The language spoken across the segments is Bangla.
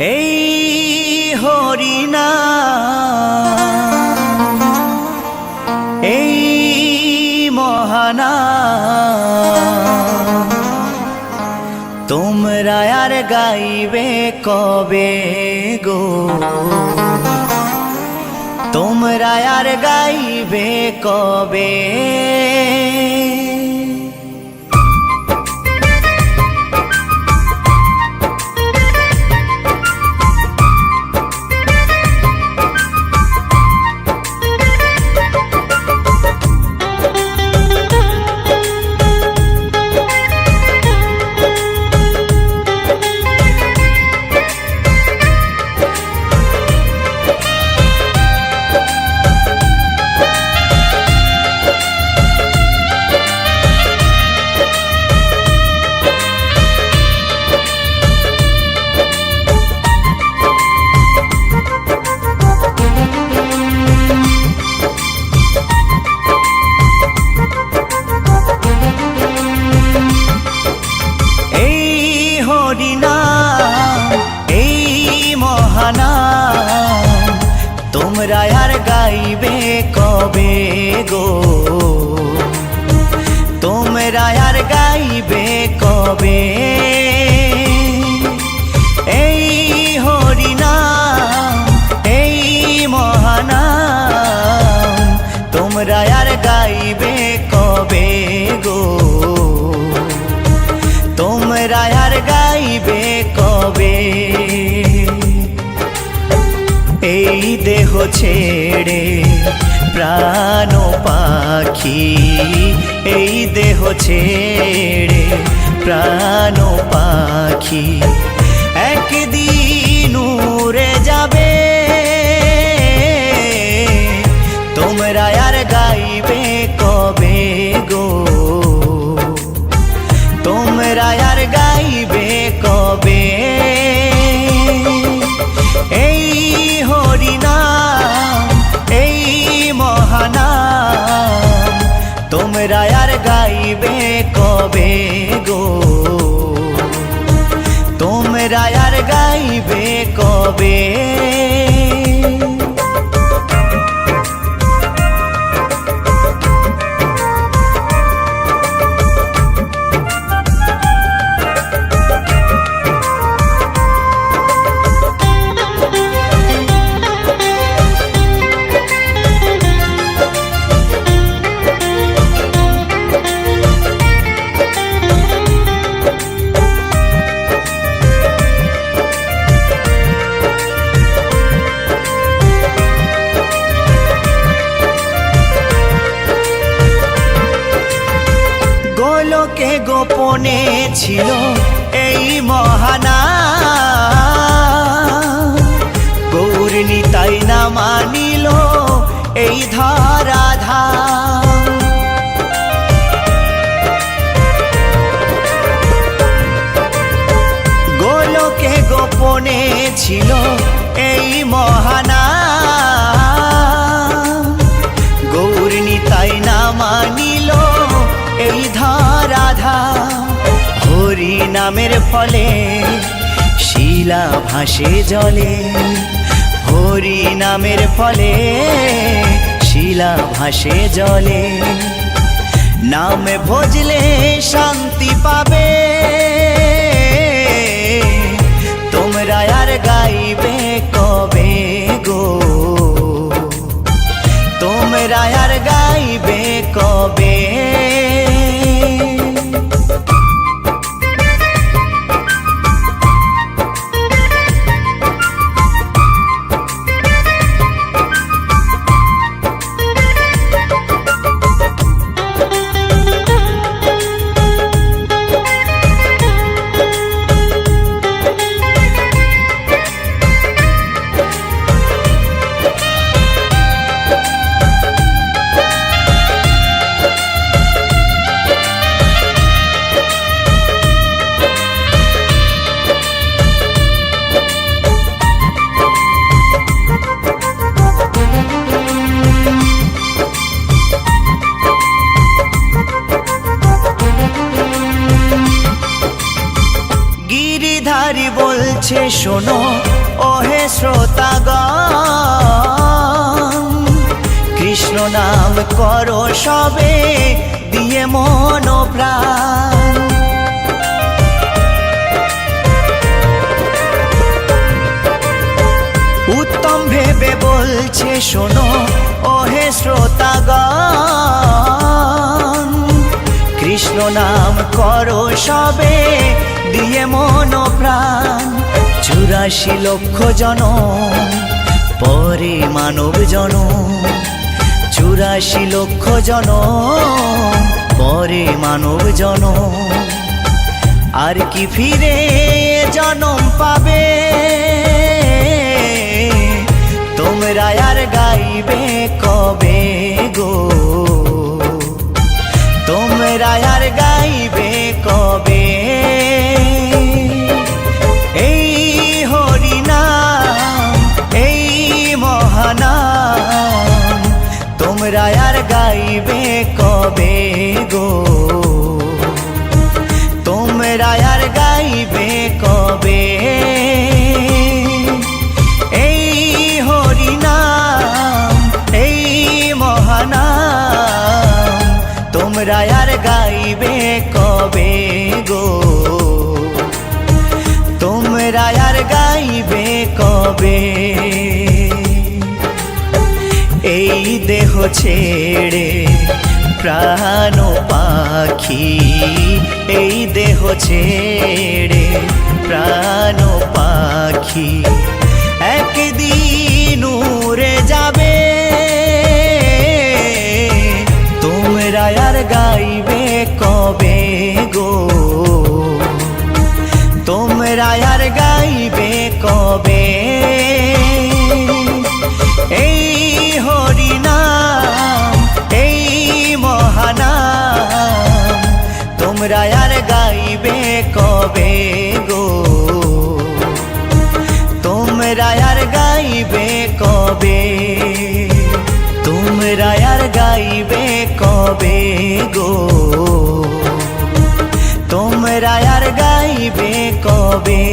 এই হরিনাম, এই মহানাম, তোমরা আর গাইবে কবে গো, তোমরা আর গাইবে কবে। তোমরা আর গাইবে কবে গো, তোমরা আর গাইবে কবে। এই হরিনাম, এই মহানাম, তোমরা আর গাইবে কবে গো, তোমরা আর গাইবে কবে। এই দেহ ছেড়ে প্রাণ পাখি, এই দেহ ছেড়ে প্রাণ পাখি, একদিন উড়ে যাবে। তোমরা আর গাইবে কবে গো, তোমরা আর গাইবে কবে। এই হরিনাম, এই মহানাম, তোমরা আর গাইবে কবে গো, তোমরা আর গাইবে কবে। গোলকে গোপনে ছিল এই মহানাম, গৌর নিতাই না মানিল এই ধরাধাম। গোলকে গোপনে ছিল এই মহানাম, গৌর নিতাই না মানিল এই ধরাধাম। হরি নামের ফলে শিলা ভাসে জলে, হরি নামের ফলে শিলা ভাসে জলে। নামে ভজলে শান্তি পাবে, তোমরা আর গাইবে কবে গো, তোমরা আর গাইবে কবে। গিরিধারী বলছে শোনো ওহে শ্রোতাগণ, কৃষ্ণ নাম করো সবে দিয়ে মন প্রাণ। উত্তম ভেবে বলছে শোনো ওহে শ্রোতাগণ, কৃষ্ণ নাম করো সবে দিয়ে মন প্রাণ। 84 লক্ষ জনম পরে মানব জনম, 84 লক্ষ জনম পরে মানব জনম। আর কি ফিরে জনম পাবে তোমরা আর গাইবে কবে গো, তোমরা আর গাইবে কবে। এই হরিনাম এই মহানাম তোমরা আর গাইবে কবে গো, তোমরা আর গাইবে কবে। এই হরিনাম এই মহানাম তোমরা আর গাইবে কবে গো, তোমরা আর গাইবে কবে। এই দেহ ছেড়ে প্রাণ পাখি, এই দেহ ছেড়ে প্রাণ পাখি একদিন উড়ে যাবে, তোমরা আর গাইবে কবে গো, তোমরা আর গাইবে কবে। এই হরিনাম এই মহানাম তোমরা আর গাইবে কবে গো, তোমরা আর গাইবে কবে, তোমরা আর গাইবে কবে গো, তোমরা আর গাইবে কবে,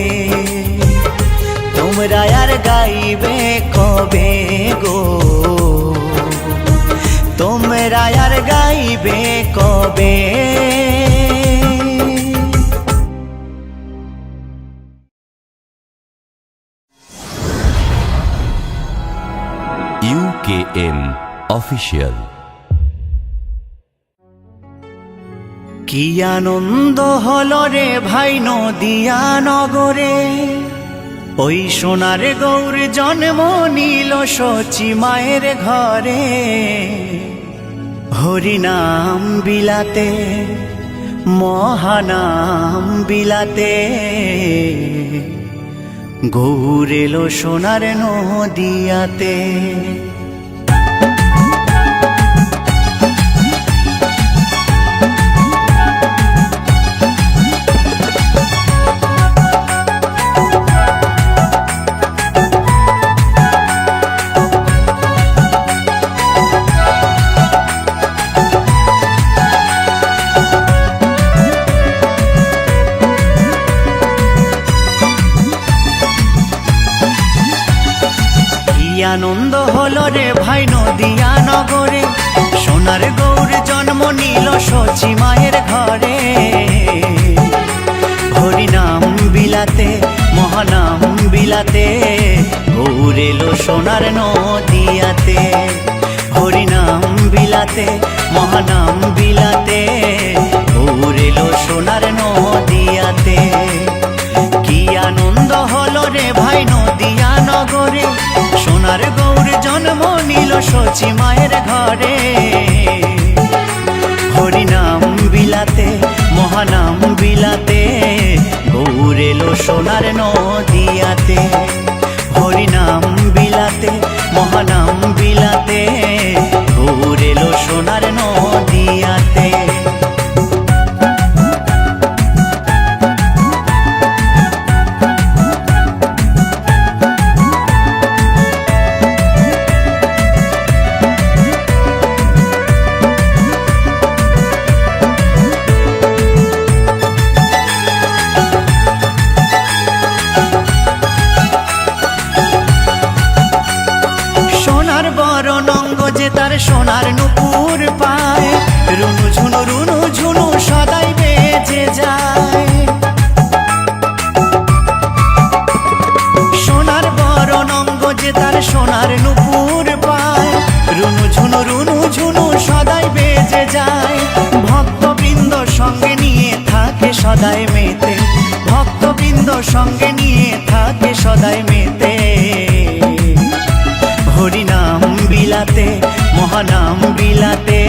তোমরা আর গাইবে কবে গো, তোমরা আর গাইবে কবে। UKM official. কি আনন্দ হলো রে ভাই নদিয়া নগরে, ওই সোনার গৌর জন্ম নিল শচী মায়ের ঘরে। হরিনাম বিলাতে মহানাম বিলাতে গৌর এলো সোনার নদিয়াতে। আনন্দ হলো রে ভাই নদিয়া নগরে, সোনার গৌর জন্ম নিল শচী মায়ের ঘরে। হরিনাম বিলাতে মহানাম বিলাতে গৌর এলো সোনার নদিয়াতে। হরিনাম বিলাতে মহানাম বিলাতে গৌর এলো সোনার নদিয়াতে। কি আনন্দ হলো রে ভাই নদিয়া নগরে, সোনার গৌর জন্ম নিল শচী মায়ের ঘরে। হরিনাম বিলাতে মহানাম বিলাতে গৌর এলো সোনার নদিয়াতে। হরিনাম বিলাতে মহানাম বিলাতে গৌর এলো সোনার নদিয়াতে। সোনার নুপুর পায়, রুনু ঝুনু সদাই বেজে যায়। সোনার বরণ অঙ্গ যে তার সোনার নুপুর পায়, রুনু ঝুনু সদাই বেজে যায়। ভক্তবৃন্দ সঙ্গে নিয়ে থাকে সদাই মেতে, ভক্তবৃন্দ সঙ্গে নিয়ে থাকে সদাই মেতে। হরিনাম বিলাতে মহানাম বিলাতে,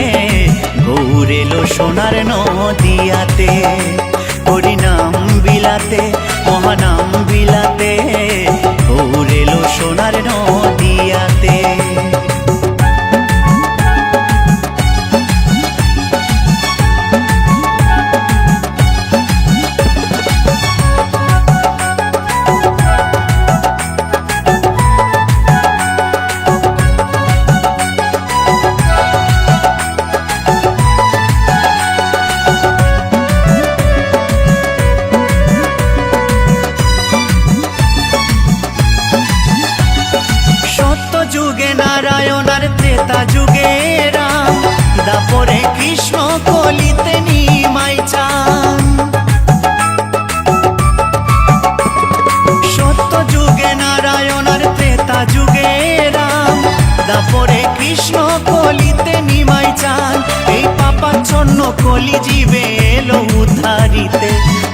গৌর এলো সোনার নদিয়াতে। হরিনাম বিলাতে মহানাম বিলাতে, গৌর এলো সোনার নদিয়াতে। যুগে নারায়ণ আর ত্রেতা যুগে রাম, দাপরে কৃষ্ণ কলিতে নিমাই চান। সত্য যুগে নারায়ণ আর ত্রেতা যুগে রাম, দাপরে কৃষ্ণ কলিতে নিমাই চান। এই পাপাচ্ছন্ন কলি জীবে এলো উদ্ধারিতে,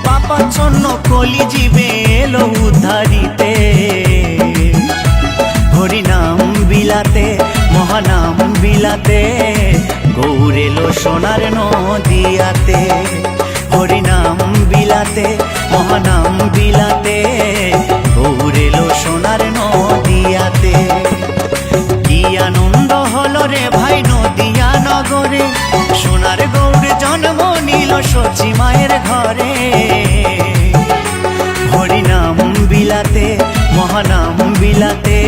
পাপাচ্ছন্ন কলি জীবে এলো উদ্ধারিতে। হরিনাম বিলাতে মহানাম বিলাতে, গৌর এলো সোনার নদিয়াতে। হরিনাম বিলাতে মহানাম বিলাতে, গৌর এলো সোনার নদিয়াতে। কি আনন্দ হলো রে ভাই নদিয়া নগরে, সোনার গৌর জন্ম নিল সচি মায়ের ঘরে। হরিনাম বিলাতে মহানাম বিলাতে,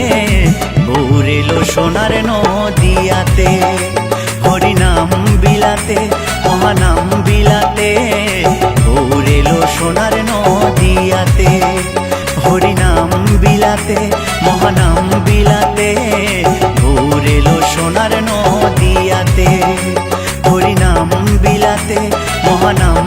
গৌর এলো সোনার নদিয়াতে। হরিনাম বিলাতে মহানাম বিলাতে, গৌর এলো সোনার নদিয়াতে। হরিনাম বিলাতে মহানাম বিলাতে, গৌর এলো সোনার নদিয়াতে। হরিনাম বিলাতে মহানাম